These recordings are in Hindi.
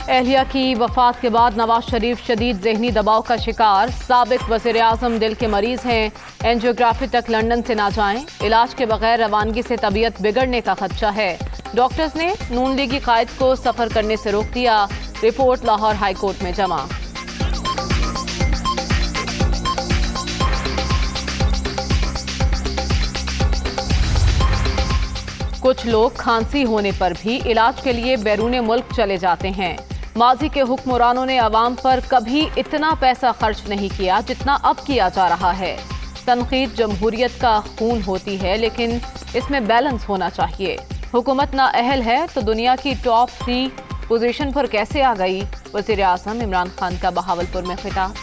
एहलिया की वफात के बाद नवाज शरीफ शदीद ज़हनी दबाव का शिकार। साबिक वज़ीर आज़म दिल के मरीज हैं, एंजियोग्राफी तक लंदन से ना जाएं। इलाज के बगैर रवानगी से तबीयत बिगड़ने का खदशा है। डॉक्टर्स ने नून लीगी कायद को सफर करने से रोक दिया। रिपोर्ट लाहौर हाई कोर्ट में जमा। कुछ लोग खांसी होने पर भी इलाज के लिए बैरूने मुल्क चले जाते हैं। माजी के हुक्मरानों ने अवाम पर कभी इतना पैसा खर्च नहीं किया जितना अब किया जा रहा है। तनकीद जमहूरियत का खून होती है, लेकिन इसमें बैलेंस होना चाहिए। हुकूमत ना अहल है तो दुनिया की टॉप 3 पोजीशन पर कैसे आ गई? वज़ीर आज़म इमरान खान का बहावलपुर में खिताब।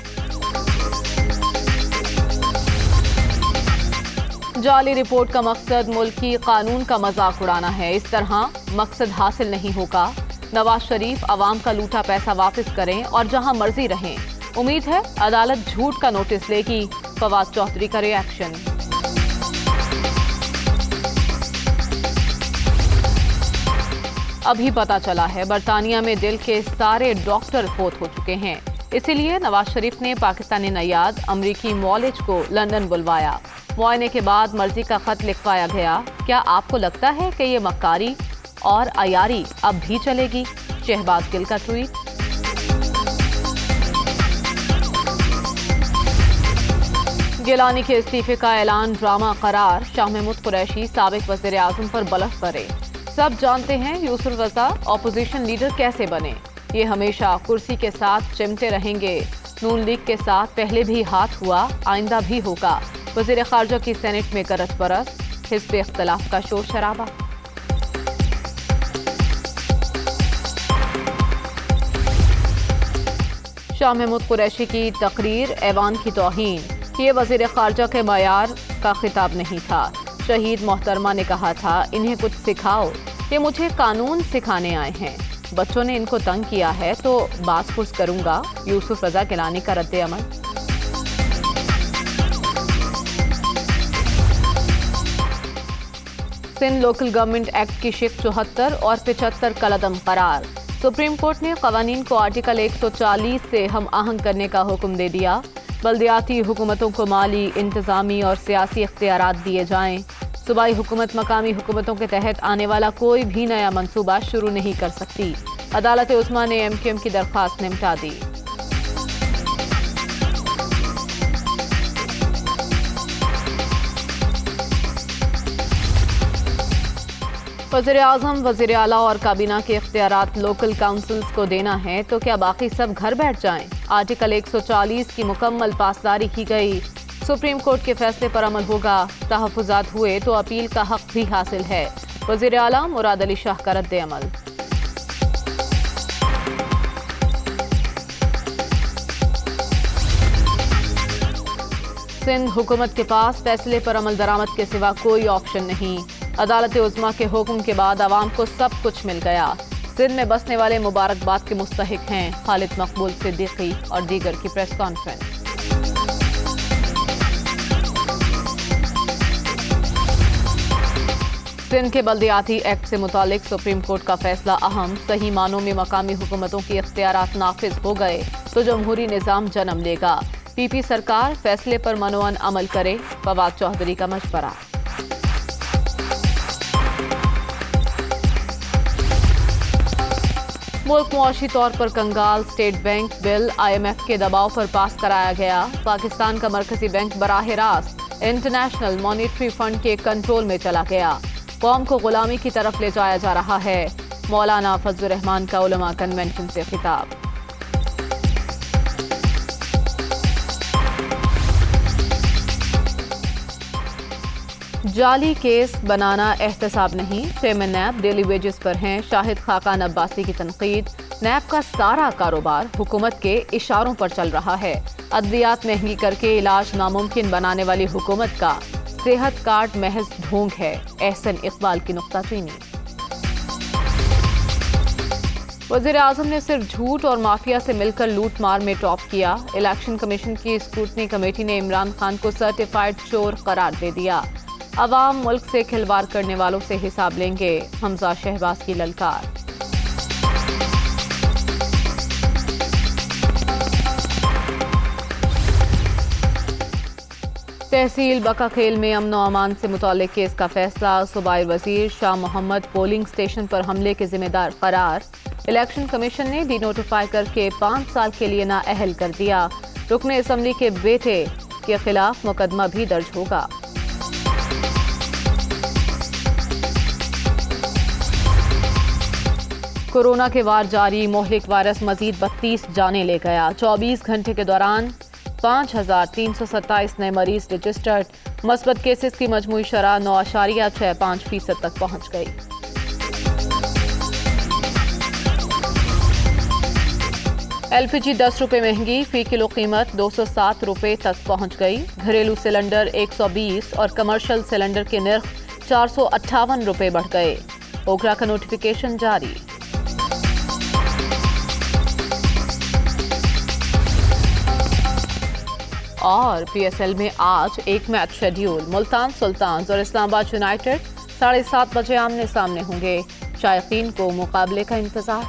जाली रिपोर्ट का मकसद मुल्की कानून का मजाक उड़ाना है। इस तरह मकसद हासिल नहीं होगा। नवाज शरीफ अवाम का लूटा पैसा वापस करें और जहां मर्जी रहें। उम्मीद है अदालत झूठ का नोटिस लेगी। फवाद चौधरी का रिएक्शन। अभी पता चला है बरतानिया में दिल के सारे डॉक्टर फोत हो चुके हैं। इसीलिए नवाज शरीफ ने पाकिस्तानी नयाद अमरीकी मौलिज को लंदन बुलवाया। मुआयने के बाद मर्जी का खत लिखवाया गया। क्या आपको लगता है कि ये मक्कारी और अयारी अब भी चलेगी? शहबाज गिल का ट्वीट। गिलानी के इस्तीफे का ऐलान ड्रामा करार। शाह महमूद कुरैशी साबिक वज़ीर आज़म पर बलफ करे। सब जानते हैं यूसुफ रज़ा ऑपोजिशन लीडर कैसे बने। ये हमेशा कुर्सी के साथ चिमटे रहेंगे। नून लीग के साथ पहले भी हाथ हुआ, आइंदा भी होगा। वज़ीर ख़ारजा की सेनेट में गरज बरस। हिज़्ब इख्तिलाफ का शोर शराबा। शाह महमूद कुरैशी की तकरीर ऐवान की तौहीन। ये वज़ीर ख़ारजा के मयार का खिताब नहीं था। शहीद मोहतरमा ने कहा था, इन्हें कुछ सिखाओ। ये मुझे कानून सिखाने आए हैं। बच्चों ने इनको तंग किया है तो बास पुर्स करूंगा। यूसुफ रज़ा गिलानी का रद्द अमल। सिंध लोकल गवर्नमेंट एक्ट की शिक 74 और 75 कलअदम करार। सुप्रीम कोर्ट ने कवानीन को आर्टिकल 140 से हम आहंग करने का हुक्म दे दिया। बल्दियाती हुकूमतों को माली, इंतजामी और सियासी इख्तियारात दिए जाएं। सूबाई हुकूमत मकामी हुकूमतों के तहत आने वाला कोई भी नया मंसूबा शुरू नहीं कर सकती। अदालत उस्मा ने MQM की दरख्वास्त निपटा दी। वज़ीर आज़म, वज़ीर आला और काबीना के इख्तियारात लोकल काउंसिल्स को देना है तो क्या बाकी सब घर बैठ जाएं? आर्टिकल 140 की मुकम्मल पासदारी की गई। सुप्रीम कोर्ट के फैसले पर अमल होगा। तहफ़्फ़ुज़ात हुए तो अपील का हक भी हासिल है। वज़ीर आला मुराद अली शाह का रद्द अमल। सिंध हुकूमत के पास फैसले पर अमल दरामद के सिवा कोई ऑप्शन नहीं। अदालत उज़्मा के हुक्म के बाद आवाम को सब कुछ मिल गया। सिंध में बसने वाले मुबारकबाद के मुस्तहिक हैं। खालिद मकबूल सिद्दीकी और दीगर की प्रेस कॉन्फ्रेंस। सिंध के बल्दियाती एक्ट से मुतालिक सुप्रीम कोर्ट का फैसला अहम। सही मानों में मकामी हुकूमतों की इख्तियारात नाफिज हो गए तो जमहूरी निज़ाम जन्म लेगा। PP सरकार फैसले पर मनोअन अमल करे। फवाद चौधरी का मशवरा। मुल्क मुआशी तौर पर कंगाल। स्टेट बैंक बिल IMF के दबाव पर पास कराया गया। पाकिस्तान का मरकजी बैंक बराह रास्त इंटरनेशनल मॉनिटरी फंड के कंट्रोल में चला गया। कौम को गुलामी की तरफ ले जाया जा रहा है। मौलाना फजलुर रहमान का उलमा कन्वेंशन से खिताब। जाली केस बनाना एहतसाब नहीं। चेयरमैन नैब डेली वेजेस पर हैं। शाहिद खाकान अब्बासी की तनकीद। नैब का सारा कारोबार हुकूमत के इशारों पर चल रहा है। अद्वियात महंगी करके इलाज नामुमकिन बनाने वाली हुकूमत का सेहत कार्ड महज ढोंग है। एहसन इकबाल की नुक्ताचीनी। वज़ीर आज़म ने सिर्फ झूठ और माफिया से मिलकर लूट मार में टॉप किया। इलेक्शन कमीशन की स्क्रूटनी कमेटी ने इमरान खान को सर्टिफाइड चोर करार दे दिया। अवाम मुल्क से खिलवाड़ करने वालों से हिसाब लेंगे। हमजा शहबाज की ललकार। तहसील बकाखेल में अमन और अमान से मुताल्लिक केस का फैसला। सूबाई वजीर शाह मोहम्मद पोलिंग स्टेशन पर हमले के जिम्मेदार करार। इलेक्शन कमीशन ने डी नोटिफाई करके 5 साल के लिए नाअहल कर दिया। रुकने असम्बली के बेटे के खिलाफ मुकदमा भी दर्ज होगा। कोरोना के वार जारी, मोहलिक वायरस मजीद 32 जानें ले गया। 24 घंटे के दौरान 5,327 नए मरीज रजिस्टर्ड। मस्बत केसेस की मजमूई शरह 9.65% तक पहुंच गई। LPG 10 रुपये महंगी, फी किलो कीमत 207 रुपये तक पहुंच गई। घरेलू सिलेंडर 120 और कमर्शियल सिलेंडर के निर्ख 458 रुपये बढ़ गए। ओकरा का नोटिफिकेशन जारी। और PSL में आज एक मैच शेड्यूल। मुल्तान सुल्तान्स और इस्लामाबाद यूनाइटेड 7:30 बजे आमने सामने होंगे। शायकीन को मुकाबले का इंतजार।